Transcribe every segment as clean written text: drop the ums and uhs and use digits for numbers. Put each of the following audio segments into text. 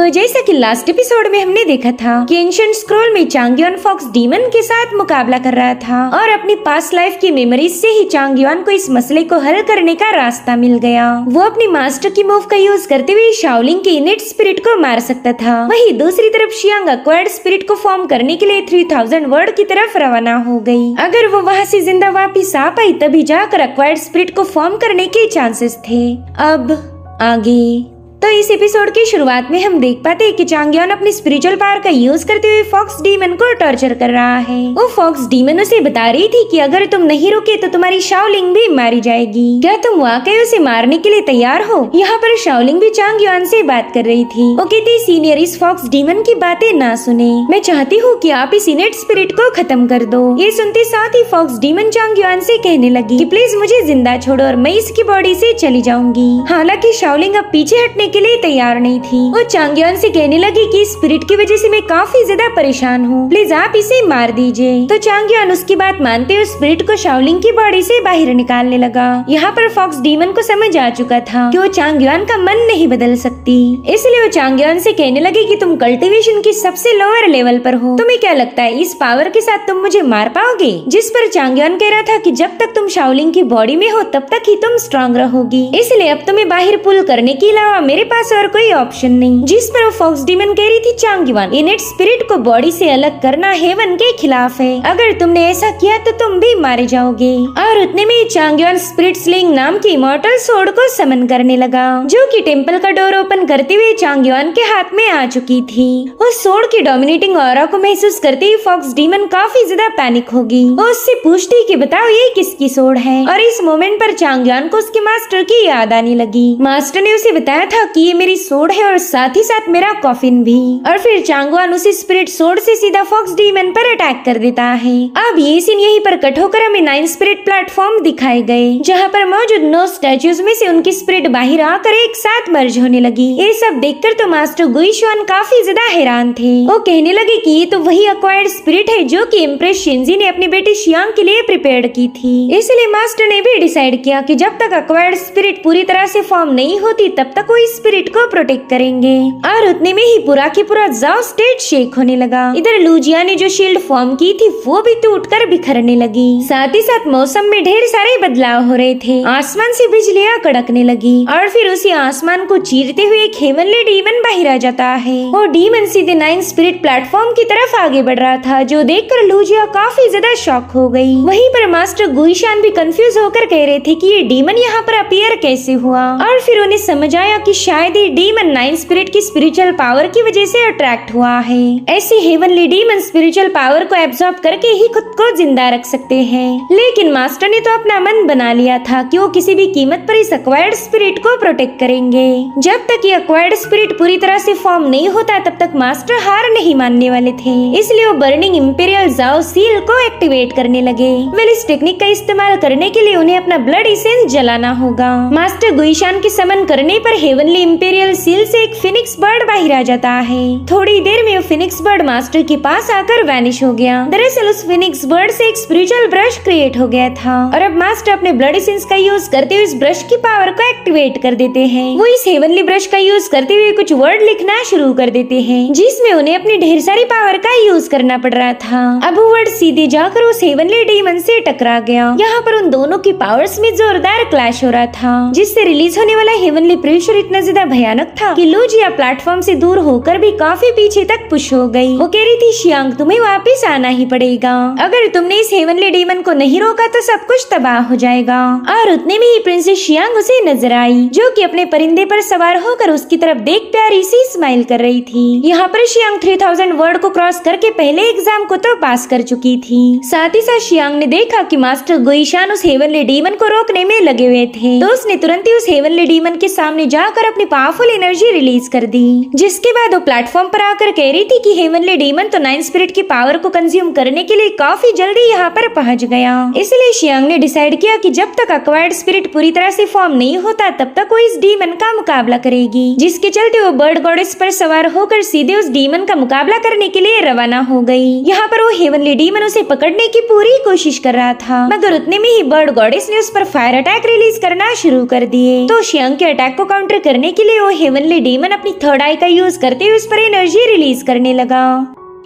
तो जैसा कि लास्ट एपिसोड में हमने देखा था कि एंशिएंट स्क्रॉल में चांगयोन फॉक्स डीमन के साथ मुकाबला कर रहा था और अपनी पास्ट लाइफ की मेमोरीज से ही चांगयोन को इस मसले को हल करने का रास्ता मिल गया। वो अपनी मास्टर की मूव का यूज करते हुए शाओलिंग के इनेट स्पिरिट को मार सकता था। वहीं दूसरी तरफ शियांग एक्वायर्ड स्पिरिट को फॉर्म करने के लिए 3000 वर्ड की तरफ रवाना हो गई। अगर वो वहाँ से जिंदा वापिस आ पाई तभी जाकर एक्वायर्ड स्पिरिट को फॉर्म करने के चांसेस थे। अब आगे तो इस एपिसोड की शुरुआत में हम देख पाते हैं कि चांगयोन अपनी स्पिरिचुअल पावर का यूज करते हुए फॉक्स डीमन को टॉर्चर कर रहा है। वो फॉक्स डीमन उसे बता रही थी कि अगर तुम नहीं रुके तो तुम्हारी शाओलिंग भी मारी जाएगी। क्या तुम वाकई उसे मारने के लिए तैयार हो? यहाँ पर शाओलिंग भी चांगयोन से बात कर रही थी। वो कहती सीनियर इस फॉक्स डीमन की बातें ना सुने, मैं चाहती हूँ कि आप इस इनेट स्पिरिट को खत्म कर दो। ये सुनते साथ ही फॉक्स डीमन चांगयोन से कहने लगी कि प्लीज मुझे जिंदा छोड़ो और मैं इसकी बॉडी से चली जाऊंगी। हालांकि शाओलिंग अब पीछे हटने के लिए तैयार नहीं थी। वो चांगयोन से कहने लगी कि स्पिरिट की वजह से मैं काफी ज्यादा परेशान हूँ, प्लीज आप इसे मार दीजिए। तो चांगयोन उसकी बात मानते हुए स्पिरिट को शाओलिंग की बॉडी से बाहर निकालने लगा। यहाँ पर फॉक्स डीमन को समझ आ चुका था कि वो चांगयोन का मन नहीं बदल सकती, इसलिए वो चांगयोन से कहने लगी कि तुम कल्टीवेशन की सबसे लोअर लेवल पर हो, तुम्हें क्या लगता है इस पावर के साथ तुम मुझे मार पाओगे? जिस पर चांगयोन कह रहा था कि जब तक तुम शाओलिंग की बॉडी में हो तब तक ही तुम स्ट्रॉन्ग रहोगी, इसलिए अब तुम्हें बाहर पुल करने के अलावा मेरे पास और कोई ऑप्शन नहीं। जिस पर फॉक्स डीमन कह रही थी चांगयोन इनेट स्पिरिट को बॉडी से अलग करना हेवन के खिलाफ है, अगर तुमने ऐसा किया तो तुम भी मारे जाओगे। और उतने में चांगयोन स्पिरिट स्लिंग नाम की इमॉर्टल सोर्ड को समन करने लगा, जो कि टेम्पल का डोर ओपन करते हुए चांगयोन के हाथ में आ चुकी थी। उस सोर्ड की डोमिनेटिंग ऑरा को महसूस करते ही फॉक्स डीमन काफी ज्यादा पैनिक होगी। वो उससे पूछती कि बताओ ये किसकी सोर्ड है, और इस मोमेंट पर चांगयोन को उसके मास्टर की याद आने लगी। मास्टर ने उसे बताया था कि ये मेरी सोर्ड है और साथ ही साथ मेरा कॉफिन भी। और फिर चांगयोन उसी स्पिरिट सोर्ड से सीधा फॉक्स डीमन पर अटैक कर देता है। अब ये सीन यहीं पर कट होकर हमें 9 स्पिरिट प्लेटफॉर्म दिखाए गए, जहाँ पर मौजूद 9 स्टैच्यूज में से उनकी स्पिरिट बाहर आकर एक साथ मर्ज होने लगी। ये सब देखकर तो मास्टर गुइशुआन काफी ज्यादा हैरान थे। वो कहने लगे कि ये तो वही एक्वायर्ड स्पिरिट है जो कि एम्प्रेस शिनजी ने अपनी बेटी शियांग के लिए प्रिपेयर की थी। इसलिए मास्टर ने भी डिसाइड किया कि जब तक एक्वायर्ड स्पिरिट पूरी तरह से फॉर्म नहीं होती तब तक वो इस स्पिरिट को प्रोटेक्ट करेंगे। और उतने में ही पूरा की पूरा जाओ स्टेट शेक होने लगा। इधर लूजिया ने जो शील्ड फॉर्म की थी वो भी टूटकर बिखरने लगी। साथ ही साथ मौसम में ढेर सारे बदलाव हो रहे थे, आसमान से बिजलियां कड़कने लगी और फिर उसी आसमान को चीरते हुए एक हेवनली डीमन बाहर आ जाता है। वो डीमन सीधे 9 स्पिरिट प्लेटफॉर्म की तरफ आगे बढ़ रहा था, जो देखकर लूजिया काफी ज्यादा शॉक हो गई। वहीं पर मास्टर गुइशान भी कंफ्यूज होकर कह रहे थे कि ये डीमन यहाँ पर अपीयर कैसे हुआ, और फिर उन्हें समझ आया कि शायद ये डीमन 9 स्पिरिट की स्पिरिचुअल पावर की वजह से अट्रैक्ट हुआ है। ऐसे हेवनली डीमन स्पिरिचुअल पावर को एब्सॉर्ब करके ही खुद को जिंदा रख सकते हैं, लेकिन मास्टर ने तो अपना मन बना लिया था कि वो किसी भी कीमत पर इस एक्वायर्ड स्पिरिट को प्रोटेक्ट करेंगे। जब तक ये एक्वायर्ड स्पिरिट पूरी तरह से फॉर्म नहीं होता तब तक मास्टर हार नहीं मानने वाले थे, इसलिए वो बर्निंग इंपीरियल जाओ सील को एक्टिवेट करने लगे। वेल इस टेक्निक का इस्तेमाल करने के लिए उन्हें अपना ब्लड एसेंस जलाना होगा। मास्टर गुइशान के समन करने पर हेवनली इंपीरियल सील से एक फिनिक्स बर्ड बाहर आ जाता है। थोड़ी देर में वो फिनिक्स बर्ड मास्टर के पास आकर वैनिश हो गया। दरअसल उस फिनिक्स बर्ड से एक स्पिरिचुअल ब्रश क्रिएट हो गया था और अब मास्टर अपने ब्लड एसेंस का यूज करते हुए इस ब्रश की पावर को एक्टिवेट कर देते हैं। वो इस हेवनली ब्रश का यूज करते हुए कुछ वर्ड लिखना शुरू कर देते हैं, जिसमें उन्हें अपनी ढेर सारी पावर का यूज करना पड़ रहा था। अब वो वर्ड सीधे जाकर उस हेवनली डीमन से टकरा गया। यहाँ पर उन दोनों की पावर्स में जोरदार क्लैश हो रहा था, जिससे रिलीज होने वाला हेवनली प्रेशर इतना ज्यादा भयानक था कि लूजिया प्लेटफॉर्म से दूर होकर भी काफी पीछे तक पुश हो गई। वो कह रही थी शियांग तुम्हें वापस आना ही पड़ेगा, अगर तुमने इस हेवनली डीमन को नहीं रोका तो सब कुछ तबाह हो जाएगा। और उतने में ही प्रिंसेस शियांग उसे नजर आई, जो कि अपने परिंदे पर सवार होकर उसकी तरफ देख प्यारी सी स्माइल कर रही थी। यहाँ पर शियांग 3000 वर्ड को क्रॉस करके पहले एग्जाम को तो पास कर चुकी थी। साथ ही साथ शियांग ने देखा कि मास्टर गुइशान उस हेवनली डीमन को रोकने में लगे हुए थे, तो उसने तुरंत ही उस हेवनली डीमन के सामने जाकर अपनी पावरफुल एनर्जी रिलीज कर दी। जिसके बाद वो प्लेटफॉर्म पर आकर कह रही थी कि हेवनली डीमन तो 9 स्पिरिट की पावर को कंज्यूम करने के लिए काफी जल्दी यहाँ पर पहुँच गया। इसलिए शियांग ने डिसाइड किया कि जब तक एक्वायर्ड स्पिरिट पूरी तरह से फॉर्म नहीं होता तब तक वो इस डीमन का मुकाबला करेगी, जिसके चलते वो बर्ड गॉडेस पर सवार होकर सीधे उस डीमन का मुकाबला करने के लिए रवाना हो गई। यहाँ पर वो हेवनली डीमन उसे पकड़ने की पूरी कोशिश कर रहा था, मगर उतने में ही बर्ड गॉडेस ने उस पर फायर अटैक रिलीज करना शुरू कर दिए। तो शियांग के अटैक को काउंटर करने करने के लिए वो हेवनली डीमन अपनी थर्ड आई का यूज करते हुए उस पर एनर्जी रिलीज करने लगा।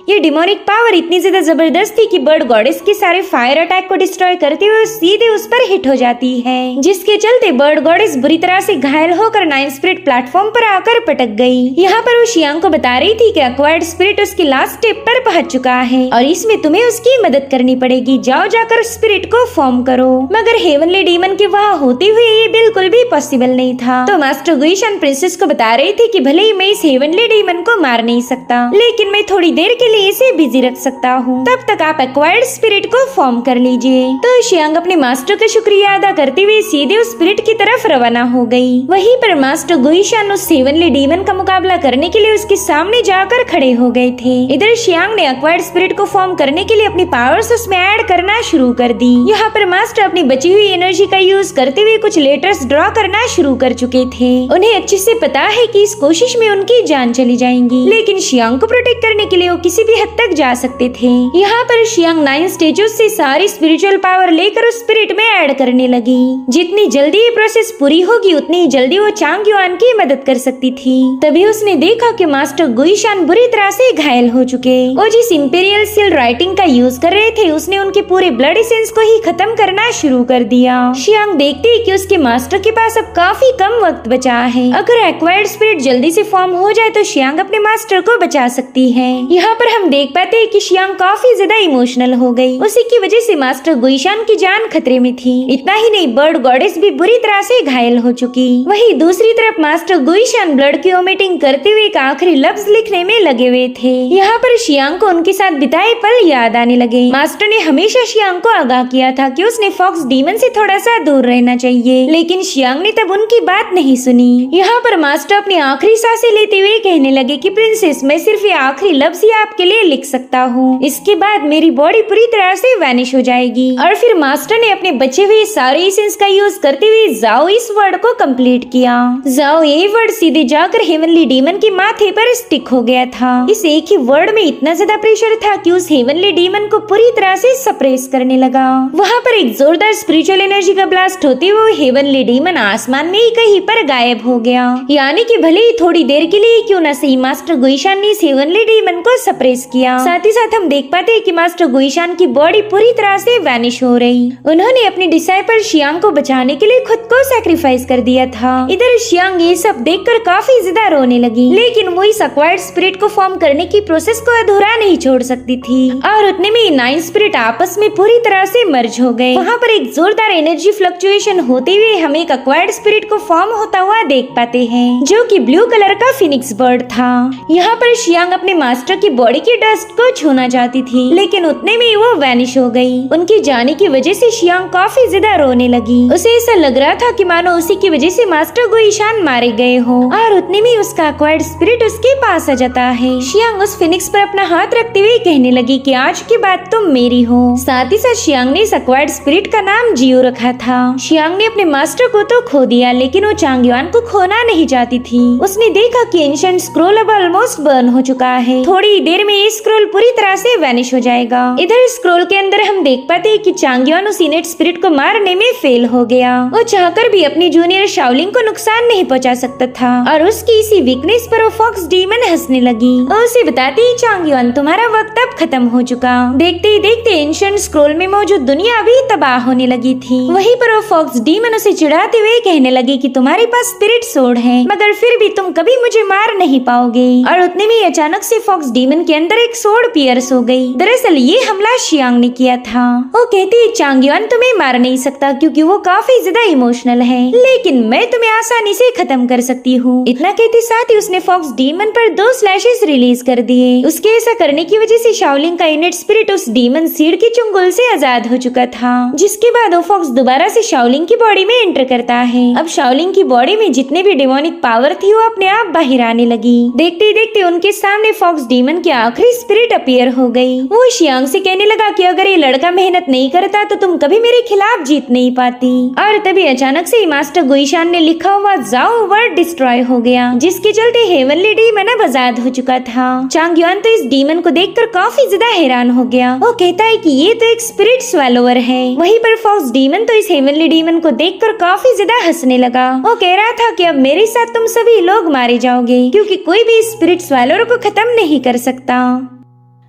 ये डिमोनिक पावर इतनी ज्यादा जबरदस्त थी कि बर्ड गॉडेस के सारे फायर अटैक को डिस्ट्रॉय करते हुए सीधे उस पर हिट हो जाती है, जिसके चलते बर्ड गॉडेस बुरी तरह से घायल होकर नाइन स्पिरिट प्लेटफॉर्म पर आकर पटक गई। यहाँ पर वो शियांग को बता रही थी कि एक्वायर्ड स्पिरिट उसके लास्ट स्टेप पर पहुंच चुका है और इसमें तुम्हें उसकी मदद करनी पड़ेगी। जाओ जाकर स्पिरिट को फॉर्म करो। मगर हेवनली डीमन के वहाँ होते हुए ये बिल्कुल भी पॉसिबल नहीं था। तो मास्टर गुईशान प्रिंसेस को बता रही थी कि भले ही मैं इस हेवनली डीमन को मार नहीं सकता, लेकिन मैं थोड़ी देर के लिए इसे बिजी रख सकता हूँ। तब तक आप एक्वायर्ड स्पिरिट को फॉर्म कर लीजिए। तो शियांग अपने मास्टर का शुक्रिया अदा करते हुए सीधे उस स्पिरिट की तरफ रवाना हो गई। वहीं पर मास्टर गुईशान उस हेवनली डीमन का मुकाबला करने के लिए उसके सामने जाकर खड़े हो गए थे। इधर शियांग ने एक्वायर्ड स्पिरिट को फॉर्म करने के लिए अपनी पावर्स उसमें ऐड करना शुरू कर दी। यहाँ पर मास्टर अपनी बची हुई एनर्जी का यूज करते हुए कुछ लेटर्स ड्रॉ करना शुरू कर चुके थे। उन्हें अच्छे से पता है कि इस कोशिश में उनकी जान चली जाएगी, लेकिन शियांग को प्रोटेक्ट करने के लिए वो किसी भी हद तक जा सकते थे। यहाँ पर शियांग 9 स्टेजेस से सारी स्पिरिचुअल पावर लेकर उस स्पिरिट में ऐड करने लगी। जितनी जल्दी ये प्रोसेस पूरी होगी उतनी जल्दी वो चांग युआन की मदद कर सकती थी। तभी उसने देखा कि मास्टर गुईशान बुरी तरह से घायल हो चुके और जिस इंपीरियल सील राइटिंग का यूज कर रहे थे उसने उनके पूरे ब्लड एसेंस को ही खत्म करना शुरू कर दिया। शियांग देखती है कि उसके मास्टर के पास अब काफी कम वक्त बचा है। अगर एक्वायर्ड स्पिरिट जल्दी से फॉर्म हो जाए तो शियांग अपने मास्टर को बचा सकती है। यहाँ पर हम देख पाते हैं कि शियांग काफी ज्यादा इमोशनल हो गई। उसी की वजह से मास्टर गुईशान की जान खतरे में थी। इतना ही नहीं, बर्ड गॉडेस भी बुरी तरह से घायल हो चुकी। वहीं दूसरी तरफ मास्टर गुईशान ब्लड की वोमिटिंग करते हुए एक आखिरी लफ्ज लिखने में लगे हुए थे। यहाँ पर शियांग को उनके साथ बिताए पल याद आने लगे। मास्टर ने हमेशा शियांग को आगाह किया था कि उसने फॉक्स डीमन से थोड़ा सा दूर रहना चाहिए, लेकिन शियांग ने तब उनकी बात नहीं सुनी। यहाँ पर मास्टर अपनी आखिरी सांसें लेते हुए कहने लगे कि प्रिंसेस, मैं सिर्फ ये आखिरी लफ्ज ही आपके लिए लिख सकता हूँ। इसके बाद मेरी बॉडी पूरी तरह से वैनिश हो जाएगी। और फिर मास्टर ने अपने बचे हुए सारे एसेंस का यूज करते हुए जाओ इस वर्ड को कंप्लीट किया। जाओ ये वर्ड सीधे जाकर हेवनली डीमन के माथे पर स्टिक हो गया था। इस एक ही वर्ड में इतना ज्यादा प्रेशर था कि उस हेवनली डीमन को पूरी तरह से सप्रेस करने लगा। वहाँ पर एक जोरदार स्पिरिचुअल एनर्जी का ब्लास्ट होते हुए हेवनली डीमन आसमान में ही कहीं पर गायब हो गया। यानी कि भले ही थोड़ी देर के लिए क्यों न सही, मास्टर गुईशान ने इस हेवनली डीमन को सप्रेस किया। साथ ही साथ हम देख पाते हैं कि मास्टर गुईशान की बॉडी पूरी तरह से वैनिश हो रही। उन्होंने अपने डिसाइपल शियांग को बचाने के लिए खुद को सैक्रिफाइस कर दिया था। इधर शियांग ये सब देखकर काफी ज्यादा रोने लगी, लेकिन वो इस एक्वायर्ड स्पिरिट को फॉर्म करने की प्रोसेस को अधूरा नहीं छोड़ सकती थी। और उतने में 9 स्पिरिट आपस में पूरी तरह से मर्ज हो गए। वहाँ पर एक जोरदार एनर्जी फ्लक्चुएशन होते हुए हम एक एक्वायर्ड स्पिरिट को फॉर्म होता हुआ देख पाते हैं, जो कि ब्लू कलर का फिनिक्स बर्ड था। यहाँ पर शियांग अपने मास्टर की बॉडी की डस्ट को छूना चाहती थी, लेकिन उतने में वो वैनिश हो गई। उनके जाने की वजह से शियांग काफी ज्यादा रोने लगी। उसे ऐसा लग रहा था कि मानो उसी की वजह से मास्टर गुईशान मारे गए हो। और उतने में उसका एक्वायर्ड स्पिरिट उसके पास आ जाता है। शियांग उस फिनिक्स पर अपना हाथ रखते हुए कहने लगी कि आज के बाद तुम मेरी हो। साथ ही साथ शियांग ने इस एक्वायर्ड स्पिरिट का नाम जियो रखा था। शियांग ने अपने मास्टर को तो खो दिया, लेकिन वो चांग युआन को खोना नहीं चाहती थी। उसने देखा कि एंशिएंट स्क्रोल अब ऑलमोस्ट बर्न हो चुका है। थोड़ी देर में ये स्क्रोल पूरी तरह से वैनिश हो जाएगा। इधर स्क्रोल के अंदर हम देख पाते हैं कि चांग युआन उस इनेट स्पिरिट को मारने में फेल हो गया। वो चाहकर भी अपनी जूनियर शाओलिंग को नुकसान नहीं पहुंचा सकता था और उसकी इसी वीकनेस पर वो फॉक्स डीमन हंसने लगी और उसे बताती ही चांग युआन तुम्हारा वक्त अब खत्म हो चुका। देखते ही देखते एंशिएंट स्क्रोल में मौजूद दुनिया भी तबाह होने लगी थी। वहीं पर वो फॉक्स डीमन उसे चिढ़ाते हुए कहने लगी कि तुम्हारे पास स्पिरिट सोर्ड है, मगर फिर भी तुम कभी मुझे मार नहीं पाओगे। और उतने में अचानक से फॉक्स डीमन के अंदर एक सोर्ड पियर्स हो गई। दरअसल ये हमला शियांग ने किया था। वो कहती है चांग युआन तुम्हें मार नहीं सकता क्योंकि वो काफी ज्यादा इमोशनल है, लेकिन मैं तुम्हें आसानी से खत्म कर सकती हूँ। इतना कहते साथ ही उसने फॉक्स डीमन पर 2 स्लैशेस रिलीज कर दिए। उसके ऐसा करने की वजह से शाओलिंग का इनेट स्पिरिट उस डीमन सीड के चुंगल से आजाद हो चुका था, जिसके बाद वो फॉक्स दोबारा से शाओलिंग की बॉडी में एंटर करता है। अब शाओलिंग की बॉडी में जितने भी डेमोनिक पावर थी वो अपने आप बाहर आने लगी। देखते ही देखते उनके सामने फॉक्स डीमन के आखिरी स्पिरिट अपीयर हो गई। वो शियांग से कहने लगा कि अगर ये लड़का मेहनत नहीं करता तो तुम कभी मेरे खिलाफ जीत नहीं पाती। और तभी अचानक से मास्टर गुईशान ने लिखा हुआ जाओ वर्ड डिस्ट्रॉय हो गया, जिसके चलते हेवनली डीमन अब आजाद हो चुका था। चांग युआन तो इस डीमन को देखकर काफी ज्यादा हैरान हो गया। वो कहता है कि ये तो एक स्पिरिट स्वैलोअर है। वहीं पर फॉक्स डीमन तो इस हेवनली डीमन को देखकर काफी ज्यादा हंसने लगा। वो कह रहा था कि अब मेरे साथ तुम सभी लोग मारे जाओगे, क्योंकि कोई भी स्पिरिट स्वैलोअर को खत्म नहीं कर सकता।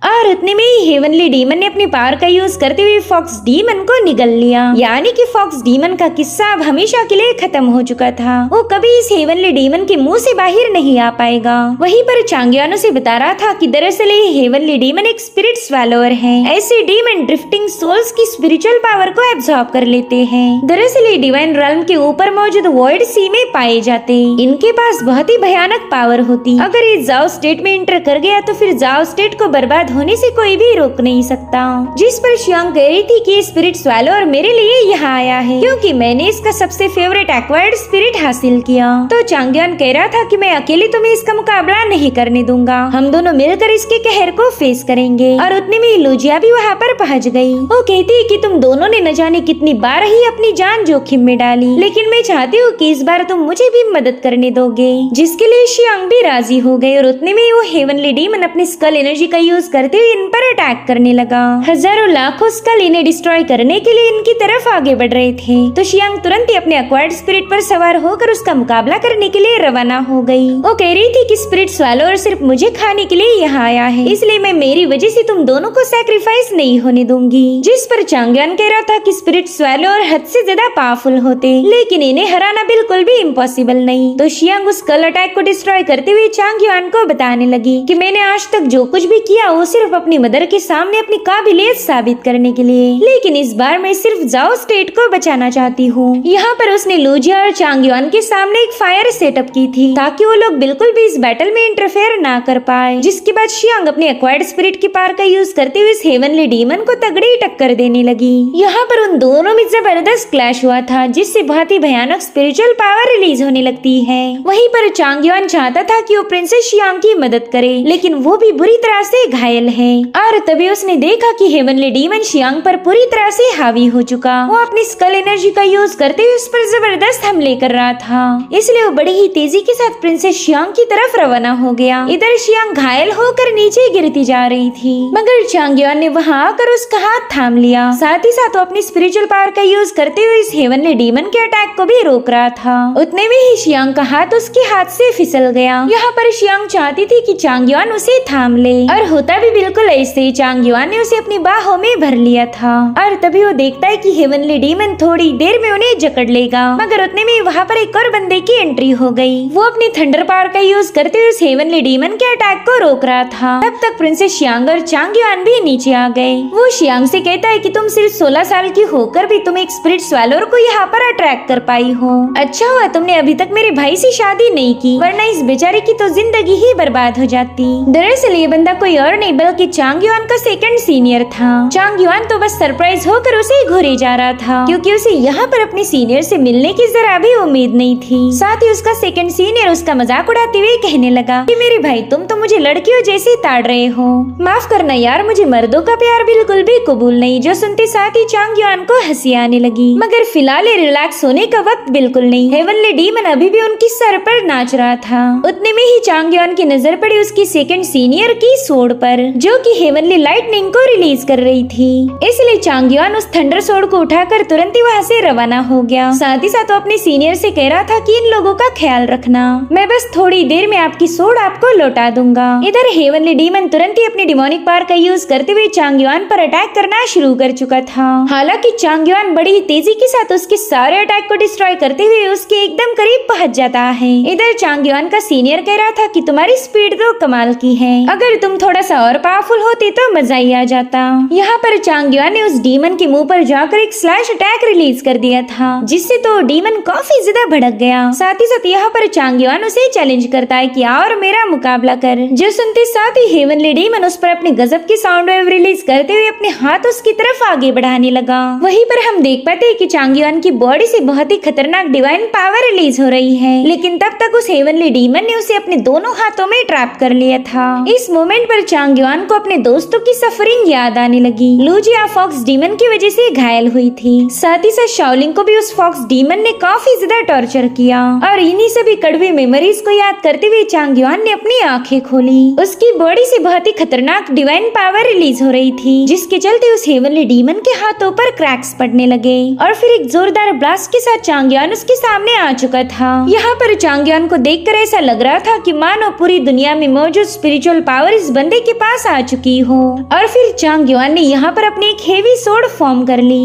और उतने में ही हेवनली डीमन ने अपनी पावर का यूज करते हुए फॉक्स डीमन को निगल लिया। यानी कि फॉक्स डीमन का किस्सा अब हमेशा के लिए खत्म हो चुका था। वो कभी इस हेवनली डीमन के मुंह से बाहर नहीं आ पाएगा। वहीं पर चांग युआन उसे बता रहा था कि दरअसल ये हेवनली डीमन एक स्पिरिट स्वैलोअर है। ऐसे डीमन ड्रिफ्टिंग सोल्स की स्पिरिचुअल पावर को एब्सॉर्ब कर लेते हैं। दरअसल ये डिवाइन रल्म के ऊपर मौजूद वॉइड सी में पाए जाते। इनके पास बहुत ही भयानक पावर होती। अगर ये जाओ स्टेट में एंटर कर गया तो फिर जाओ स्टेट को बर्बाद होने से कोई भी रोक नहीं सकता। जिस पर शियांग कह रही थी कि स्पिरिट स्वैलोअर मेरे लिए यहाँ आया है क्योंकि मैंने इसका सबसे फेवरेट एक्वायर्ड स्पिरिट हासिल किया। तो चांग युआन कह रहा था कि मैं अकेले तुम्हें इसका मुकाबला नहीं करने दूंगा, हम दोनों मिलकर इसके कहर को फेस करेंगे। और उतने में लूजिया भी वहाँ पर पहुँच गई। वो कहती है कि तुम दोनों ने न जाने कितनी बार ही अपनी जान जोखिम में डाली, लेकिन मैं चाहती हूँ कि इस बार तुम मुझे भी मदद करने दोगे, जिसके लिए शियांग भी राजी हो गए। और उतने में वो हेवनली डीमन अपनी स्कल एनर्जी का यूज करते हुए इन पर अटैक करने लगा। हजारों लाखों स्कल इन्हें डिस्ट्रॉय करने के लिए इनकी तरफ आगे बढ़ रहे थे। तो शियांग तुरंत ही अपने एक्वायर्ड स्पिरिट पर सवार होकर उसका मुकाबला करने के लिए रवाना हो गई। वो कह रही थी कि स्पिरिट स्वैलोअर सिर्फ मुझे खाने के लिए यहाँ आया है, इसलिए मैं मेरी वजह से तुम दोनों को सैक्रिफाइस नहीं होने दूंगी। जिस पर चांग युआन कह रहा था कि स्पिरिट स्वैलोअर हद से ज्यादा पावरफुल होते, लेकिन इन्हें हराना बिल्कुल भी इम्पॉसिबल नहीं। तो शियांग उस स्कल अटैक को डिस्ट्रॉय करते हुए चांग युआन को बताने लगी कि मैंने आज तक जो कुछ भी किया वो सिर्फ अपनी मदर के सामने अपनी काबिलियत साबित करने के लिए, लेकिन इस बार मैं सिर्फ जाओ स्टेट को बचाना चाहती हूँ। यहाँ पर उसने लूजिया और चांग युआन के सामने एक फायर सेटअप की थी ताकि वो लोग बिल्कुल भी इस बैटल में इंटरफेयर ना कर पाए। जिसके बाद शियांग अपने एक्वायर्ड स्पिरिट की पावर का यूज करते हुए इस हेवनली डीमन को तगड़ी टक्कर देने लगी। यहाँ पर उन दोनों में जबरदस्त क्लैश हुआ था, जिससे बहुत ही भयानक स्पिरिचुअल पावर रिलीज होने लगती है। वहीं पर चांग युआन चाहता था कि वो प्रिंसेस शियांग की मदद करे, लेकिन वो भी बुरी तरह से घायल है। और तभी उसने देखा कि हेवनली डीमन शियांग पर पूरी तरह से हावी हो चुका। वो अपनी स्कल एनर्जी का यूज करते हुए उस पर जबरदस्त हमले कर रहा था, इसलिए वो बड़ी ही तेजी के साथ प्रिंसेस शियांग की तरफ रवाना हो गया। इधर शियांग घायल होकर नीचे गिरती जा रही थी, मगर चांग युआन ने वहाँ आकर उसका हाथ थाम लिया। साथ ही साथ वो अपनी स्पिरिचुअल पावर का यूज करते हुए इस हेवनली डीमन के अटैक को भी रोक रहा था। उतने में ही शियांग का हाथ उसके हाथ से फिसल गया। यहाँ पर शियांग चाहती थी कि चांग युआन उसे थाम ले, और होता भी बिल्कुल ऐसे। चांग युआन ने उसे अपनी बाहों में भर लिया था। और तभी वो देखता है कि हेवनली डीमन थोड़ी देर में उन्हें जकड़ लेगा, मगर उतने में वहाँ पर एक और बंदे की एंट्री हो गई। वो अपनी थंडर पावर का यूज करते हुए उस हेवनली डीमन के अटैक को रोक रहा था। तब तक प्रिंसेस शियांग और चांग युआन भी नीचे आ गए। वो शियांग से कहता है कि तुम सिर्फ 16 साल की होकर भी तुम एक स्पिरिट स्वैलोअर को यहाँ पर अट्रैक्ट कर पाई हो। अच्छा हुआ तुमने अभी तक मेरे भाई से शादी नहीं की, वरना इस बेचारे की तो जिंदगी ही बर्बाद हो जाती। दरअसल ये बंदा कोई और नहीं बल्कि चांग युआन का सेकंड सीनियर था। चांग युआन तो बस सरप्राइज होकर उसे घूरे जा रहा था, क्योंकि उसे यहाँ पर अपने सीनियर से मिलने की जरा भी उम्मीद नहीं थी। साथ ही उसका सेकंड सीनियर उसका मजाक उड़ाते हुए कहने लगा कि मेरे भाई तुम तो मुझे लड़कियों जैसे ताड़ रहे हो, माफ करना यार, मुझे मर्दों का प्यार बिल्कुल भी कबूल नहीं। जो सुनते साथ ही चांग युआन को हंसी आने लगी, मगर फिलहाल रिलैक्स होने का वक्त बिल्कुल नहीं। हेवनली डीमन अभी भी उनकी सर पर नाच रहा था। उतने में ही चांग युआन की नजर पड़ी उसकी सेकंड सीनियर की सोड पर, जो कि हेवनली लाइटनिंग को रिलीज कर रही थी। इसलिए चांग युआन उस थंडर सोड को उठाकर तुरंत ही वहाँ से रवाना हो गया। साथ ही साथ वो अपने सीनियर से कह रहा था कि इन लोगों का ख्याल रखना, मैं बस थोड़ी देर में आपकी सोड आपको लौटा दूंगा। इधर हेवनली डीमन तुरंत ही अपनी डिमोनिक पावर का यूज करते हुए चांग युआन पर अटैक करना शुरू कर चुका था। हालांकि चांग युआन बड़ी ही तेजी के साथ उसके सारे अटैक को डिस्ट्रॉय करते हुए उसके एकदम करीब पहुंच जाता है। इधर चांग युआन का सीनियर कह रहा था कि तुम्हारी स्पीड तो कमाल की है, अगर तुम थोड़ा सा और पावरफुल होती तो मजा ही आ जाता। यहाँ पर चांग युआन ने उस डीमन के मुंह पर जाकर एक स्लैश अटैक रिलीज कर दिया था, जिससे तो डीमन काफी ज्यादा भड़क गया। साथ ही साथ यहाँ पर चांग युआन उसे चैलेंज करता है कि और मेरा मुकाबला कर। जो सुनते साथ ही हेवनली डीमन उस पर अपने गजब की साउंड वेव रिलीज करते हुए अपने हाथ उसकी तरफ आगे बढ़ाने लगा। वहीं पर हम देख पाते हैं कि चांग युआन की बॉडी से बहुत ही खतरनाक डिवाइन पावर रिलीज हो रही है, लेकिन तब तक उस हेवनली डीमन ने उसे अपने दोनों हाथों में ट्रैप कर लिया था। इस मोमेंट पर चांग चांगयुआन को अपने दोस्तों की सफरिंग याद आने लगी। लुजिया फॉक्स डीमन की वजह से घायल हुई थी। साथ ही साथ शाओलिंग को भी उस फॉक्स डीमन ने काफी ज्यादा टॉर्चर किया और इन्हीं सभी कड़वी मेमोरीज को याद करते हुए चांगयुआन ने अपनी आंखें खोली। उसकी बॉडी से बहुत ही खतरनाक डिवाइन पावर रिलीज हो रही थी, जिसके चलते उस हेवनली डीमन के हाथों पर क्रैक्स पड़ने लगे और फिर एक जोरदार ब्लास्ट के साथ चांगयुआन उसके सामने आ चुका था। यहाँ पर चांगयुआन को देखकर ऐसा लग रहा था कि मानो पूरी दुनिया में मौजूद स्पिरिचुअल पावर इस बंदे के पास आ चुकी हो। और फिर चांगयुआन ने यहाँ पर अपनी एक हेवी सोर्ड फॉर्म कर ली।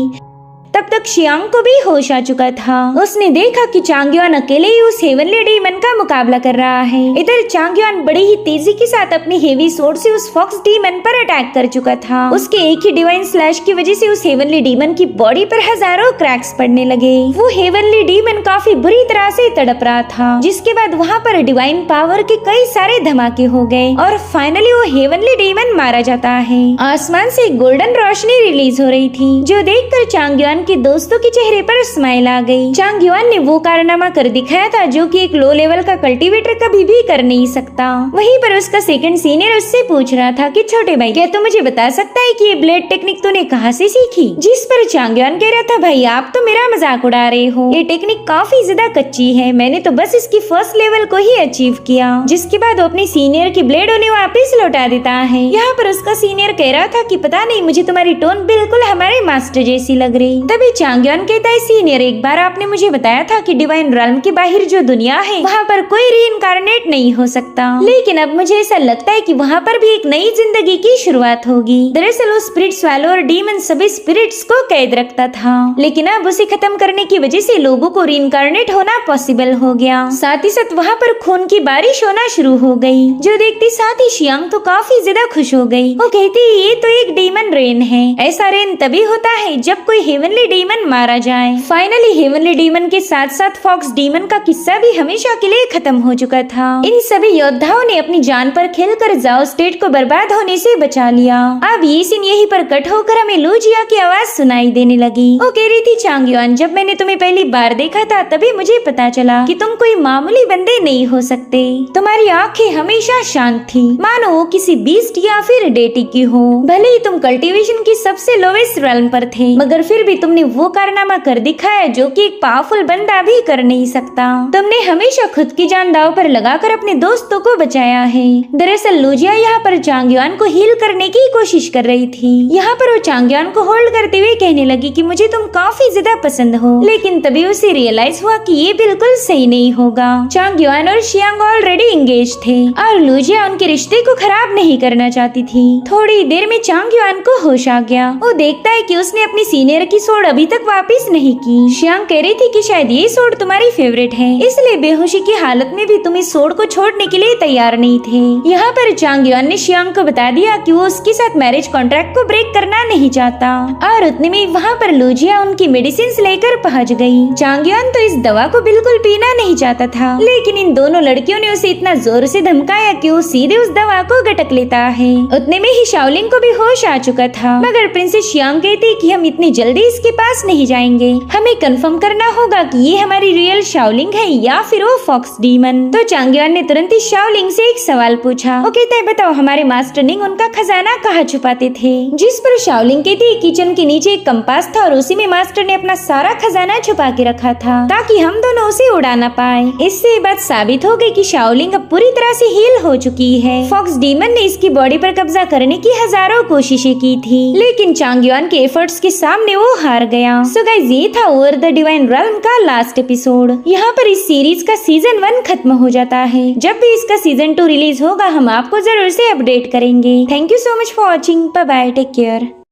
तब तक शियांग को भी होश आ चुका था। उसने देखा कि चांगयुआन अकेले ही उस हेवनली डीमन का मुकाबला कर रहा है। इधर चांगयुआन बड़ी ही तेजी के साथ अपनी हेवी सोर्ड से उस फॉक्स डीमन पर अटैक कर चुका था। उसके एक ही डिवाइन स्लैश की वजह से उस हेवनली डीमन की बॉडी पर हजारों क्रैक्स पड़ने लगे। वो हेवनली डीमन काफी बुरी तरह से तड़प रहा था, जिसके बाद वहाँ पर डिवाइन पावर के कई सारे धमाके हो गए और फाइनली वो हेवनली डीमन मारा जाता है। आसमान से गोल्डन रोशनी रिलीज हो रही थी, जो देखकर चांगयुआन के दोस्तों के चेहरे पर स्माइल आ गई। चांगयुआन ने वो कारनामा कर दिखाया था जो कि एक लो लेवल का कल्टीवेटर कभी भी कर नहीं सकता। वहीं पर उसका सेकंड सीनियर उससे पूछ रहा था कि छोटे भाई, क्या तू मुझे बता सकता है कि ये ब्लेड टेक्निक तूने कहाँ से सीखी? जिस पर चांगयुआन कह रहा था, भाई आप तो मेरा मजाक उड़ा रहे हो, ये टेक्निक काफी ज्यादा कच्ची है, मैंने तो बस इसकी फर्स्ट लेवल को ही अचीव किया। जिसके बाद वो अपनी सीनियर की ब्लेड उन्हें वापिस लौटा देता है। यहाँ पर उसका सीनियर कह रहा था कि पता नहीं, मुझे तुम्हारी टोन बिल्कुल हमारे मास्टर जैसी लग रही। तभी चांगयुआन कहता है, सीनियर एक बार आपने मुझे बताया था कि डिवाइन रल्म के बाहर जो दुनिया है वहाँ पर कोई रीइंकार्नेट नहीं हो सकता, लेकिन अब मुझे ऐसा लगता है कि वहाँ पर भी एक नई जिंदगी की शुरुआत होगी। दरअसल वो स्पिरिट स्वैलो और डीमन सभी स्पिरिट्स को कैद रखता था, लेकिन अब उसे खत्म करने की वजह से लोगों को रीइंकार्नेट होना पॉसिबल हो गया। साथ ही साथ वहाँ पर खून की बारिश होना शुरू हो गई, जो देखते साथ ही शियांग तो काफी ज्यादा खुश हो गई। वो कहती ये तो एक डीमन रेन है, ऐसा रेन तभी होता है जब कोई हेवनली डीमन मारा जाए। फाइनली हेवनली डीमन के साथ साथ फॉक्स डीमन का किस्सा भी हमेशा के लिए खत्म हो चुका था। इन सभी योद्धाओं ने अपनी जान पर खेलकर जाओ स्टेट को बर्बाद होने से बचा लिया। अब ये सीन यहीं पर कट होकर हमें लुजिया की आवाज सुनाई देने लगी। वो कह रही थी, चांगयुआन जब मैंने तुम्हें पहली बार देखा था तभी मुझे पता चला कि तुम कोई मामूली बंदे नहीं हो सकते। तुम्हारी आंखें हमेशा शांत थी, मानो वो किसी बीस्ट या फिर डेटी की हो। भले ही तुम कल्टीवेशन की सबसे लोवेस्ट रेल्म पर थे, मगर फिर भी तुमने वो कारनामा कर दिखाया जो कि एक पावरफुल बंदा भी कर नहीं सकता। तुमने हमेशा खुद की जान दांव पर लगाकर अपने दोस्तों को बचाया है। दरअसल लुजिया यहाँ पर चांगयुआन को हील करने की कोशिश कर रही थी। यहाँ पर वो चांगयुआन को होल्ड करते हुए कहने लगी कि मुझे तुम काफी ज्यादा पसंद हो, लेकिन तभी उसे रियलाइज हुआ कि ये बिल्कुल सही नहीं होगा। चांगयुआन और शियांग ऑलरेडी एंगेज थे और लुजिया उनके रिश्ते को खराब नहीं करना चाहती थी। थोड़ी देर में चांगयुआन को होश आ गया। वो देखता है कि उसने अपनी सीनियर की सोड अभी तक वापस नहीं की। शियांग कह रही थी कि शायद ये सोड तुम्हारी फेवरेट है, इसलिए बेहोशी की हालत में भी तुम इस सोड को छोड़ने के लिए तैयार नहीं थे। यहाँ पर चांगयुआन ने शियांग को बता दिया कि वो उसके साथ मैरिज कॉन्ट्रैक्ट को ब्रेक करना नहीं चाहता और उतने में वहाँ पर लुजिया उनकी मेडिसिन लेकर पहुँच गयी। चांगयुआन तो इस दवा को बिल्कुल पीना नहीं चाहता था, लेकिन इन दोनों लड़कियों ने उसे इतना जोर से धमकाया कि वो सीधे उस दवा को गटक लेता है। उतने में ही शाओलिंग को भी होश आ चुका था, मगर प्रिंसेस शियांग कहती कि हम इतनी जल्दी इसके पास नहीं जाएंगे, हमें कंफर्म करना होगा कि ये हमारी रियल शाओलिंग है या फिर वो फॉक्स डीमन। तो चांगयुआन ने तुरंत ही शाओलिंग से एक सवाल पूछा। वो कहता है, बताओ हमारे मास्टर निंग उनका खजाना कहाँ छुपाते थे? जिस पर शाओलिंग कहती किचन के नीचे एक कंपास था और उसी में मास्टर ने अपना सारा खजाना छुपा के रखा था ताकि हम दोनों उसे उड़ा ना पाए। इससे बात साबित हो गई कि शाओलिंग अब पूरी तरह से हील हो चुकी है। फॉक्स डीमन ने इसकी बॉडी पर कब्जा करने की हजारों कोशिशें की थी, लेकिन चांगयुआन के एफर्ट्स के सामने वो हार गया। सो गाइस, ये था ओवर द डिवाइन रेल्म का लास्ट एपिसोड। यहाँ पर इस सीरीज का सीजन 1 खत्म हो जाता है। जब भी इसका सीजन 2 रिलीज होगा हम आपको जरूर से अपडेट करेंगे। Thank you so much for watching. Bye bye, take care.